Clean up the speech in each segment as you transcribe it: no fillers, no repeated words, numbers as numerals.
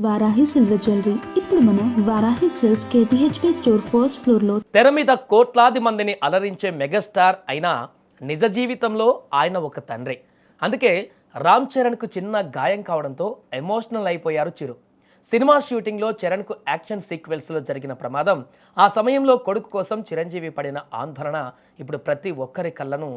Varahi silver jewellery ఇప్పుడు మన Varahi silks KPHP store first floor లో తెర మీద కోట్లాది మందిని అలరించే మెగాస్టార్ అయినా నిజ జీవితంలో ఆయన ఒక తండ్రి. అందుకే రామ్ చరణ్కు చిన్న గాయం కావడంతో ఎమోషనల్ అయిపోయారు చిరు. సినిమా షూటింగ్లో చరణ్కు యాక్షన్ సీక్వెన్స్లో జరిగిన ప్రమాదం, ఆ సమయంలో కొడుకు కోసం చిరంజీవి పడిన ఆందోళన ఇప్పుడు ప్రతి ఒక్కరి కళ్ళను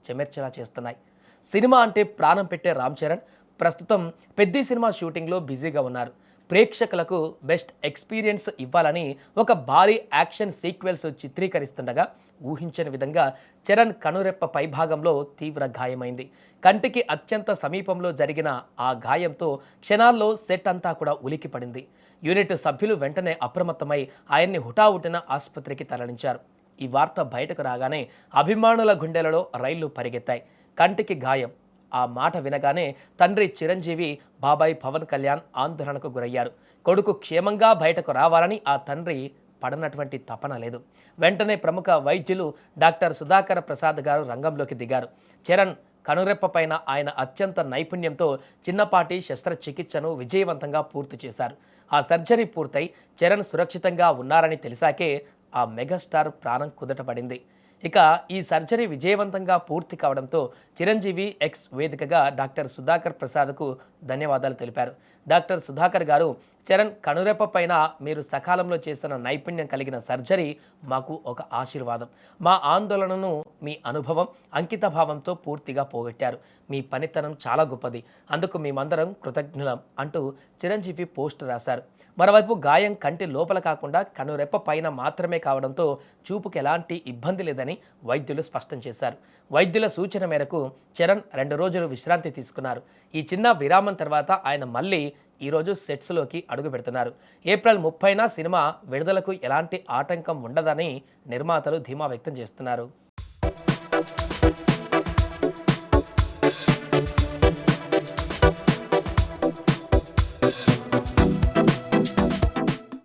చెమెర్చేలా చేస్తున్నాయి. సినిమా అంటే ప్రాణం పెట్టే రామ్ చరణ్ ప్రస్తుతం పెద్ద సినిమా షూటింగ్లో బిజీగా ఉన్నారు. ప్రేక్షకులకు బెస్ట్ ఎక్స్పీరియన్స్ ఇవ్వాలని ఒక భారీ యాక్షన్ సీక్వెల్స్ చిత్రీకరిస్తుండగా ఊహించని విధంగా చరణ్ కనురెప్ప పైభాగంలో తీవ్ర గాయమైంది. కంటికి అత్యంత సమీపంలో జరిగిన ఆ గాయంతో క్షణాల్లో సెట్ అంతా కూడా ఉలికిపడింది. యూనిట్ సభ్యులు వెంటనే అప్రమత్తమై ఆయన్ని హుటాహుటిన ఆసుపత్రికి తరలించారు. ఈ వార్త బయటకు రాగానే అభిమానుల గుండెలలో రైళ్లు పరిగెత్తాయి. కంటికి గాయం, ఆ మాట వినగానే తండ్రి చిరంజీవి, బాబాయ్ పవన్ కళ్యాణ్ ఆందోళనకు గురయ్యారు. కొడుకు క్షేమంగా బయటకు రావాలని ఆ తండ్రి పడనటువంటి తపన లేదు. వెంటనే ప్రముఖ వైద్యులు డాక్టర్ సుధాకర్ ప్రసాద్ గారు రంగంలోకి దిగారు. చరణ్ కనురెప్ప పైన ఆయన అత్యంత నైపుణ్యంతో చిన్నపాటి శస్త్రచికిత్సను విజయవంతంగా పూర్తి చేశారు. ఆ సర్జరీ పూర్తయి చరణ్ సురక్షితంగా ఉన్నారని తెలిసాకే ఆ మెగాస్టార్ ప్రాణం కుదటపడింది. ఇక ఈ సర్జరీ విజయవంతంగా పూర్తి కావడంతో చిరంజీవి ఎక్స్ వేదికగా డాక్టర్ సుధాకర్ ప్రసాద్కు ధన్యవాదాలు తెలిపారు. డాక్టర్ సుధాకర్ గారు, చరణ్ కనురెప్ప పైన మీరు సకాలంలో చేసిన నైపుణ్యం కలిగిన సర్జరీ మాకు ఒక ఆశీర్వాదం. మా ఆందోళనను మీ అనుభవం, అంకితభావంతో పూర్తిగా పోగొట్టారు. మీ పనితనం చాలా గొప్పది. అందుకు మేమందరం కృతజ్ఞులం అంటూ చిరంజీవి పోస్ట్ రాశారు. మరోవైపు గాయం కంటి లోపల కాకుండా కనురెప్ప పైన మాత్రమే కావడంతో చూపుకి ఎలాంటి ఇబ్బంది లేదని వైద్యులు స్పష్టం చేశారు. వైద్యుల సూచన మేరకు చరణ్ 2 రోజులు విశ్రాంతి తీసుకున్నారు. ఈ చిన్న విరామం తర్వాత ఆయన మళ్ళీ ఈరోజు సెట్స్లోకి అడుగు పెడుతున్నారు. ఏప్రిల్ 30న సినిమా విడుదలకు ఎలాంటి ఆటంకం ఉండదని నిర్మాతలు ధీమా వ్యక్తం చేస్తున్నారు.